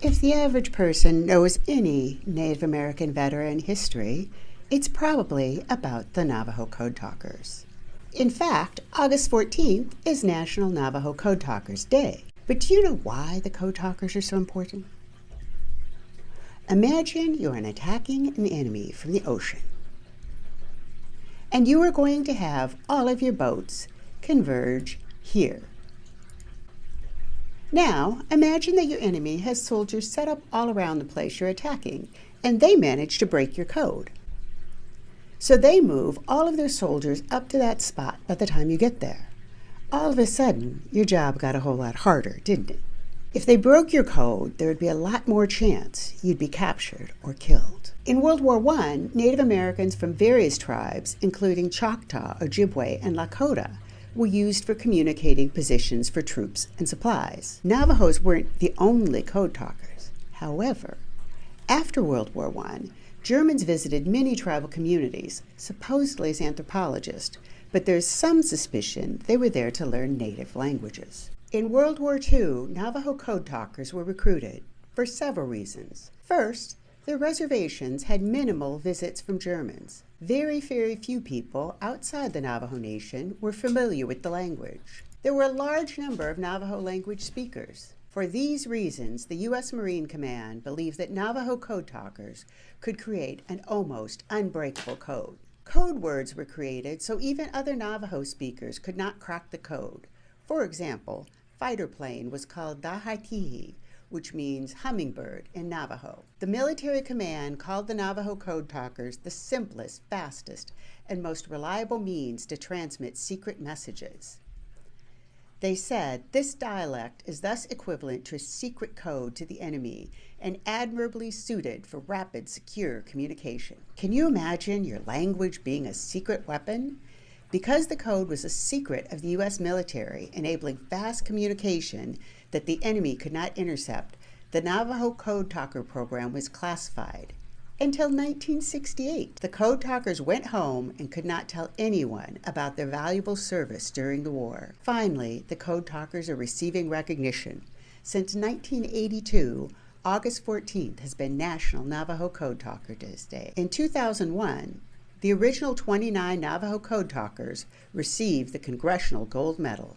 If the average person knows any Native American veteran history, it's probably about the Navajo Code Talkers. In fact, August 14th is National Navajo Code Talkers Day. But do you know why the Code Talkers are so important? Imagine you're attacking an enemy from the ocean, and you are going to have all of your boats converge here. Now, imagine that your enemy has soldiers set up all around the place you're attacking, and they manage to break your code. So they move all of their soldiers up to that spot by the time you get there. All of a sudden, your job got a whole lot harder, didn't it? If they broke your code, there would be a lot more chance you'd be captured or killed. In World War I, Native Americans from various tribes, including Choctaw, Ojibwe, and Lakota, were used for communicating positions for troops and supplies. Navajos weren't the only code talkers. However, after World War I, Germans visited many tribal communities, supposedly as anthropologists, but there's some suspicion they were there to learn native languages. In World War II, Navajo code talkers were recruited for several reasons. First, their reservations had minimal visits from Germans. Very few people outside the Navajo Nation were familiar with the language. There were a large number of Navajo language speakers. For these reasons, the U.S. Marine Command believed that Navajo code talkers could create an almost unbreakable code. Code words were created so even other Navajo speakers could not crack the code. For example, fighter plane was called Dahatihi, which means hummingbird in Navajo. The military command called the Navajo code talkers the simplest, fastest, and most reliable means to transmit secret messages. They said this dialect is thus equivalent to a secret code to the enemy and admirably suited for rapid, secure communication. Can you imagine your language being a secret weapon? Because the code was a secret of the U.S. military, enabling fast communication that the enemy could not intercept, the Navajo Code Talker program was classified. Until 1968, the Code Talkers went home and could not tell anyone about their valuable service during the war. Finally, the Code Talkers are receiving recognition. Since 1982, August 14th has been National Navajo Code Talker Day. In 2001, the original 29 Navajo Code Talkers received the Congressional Gold Medal.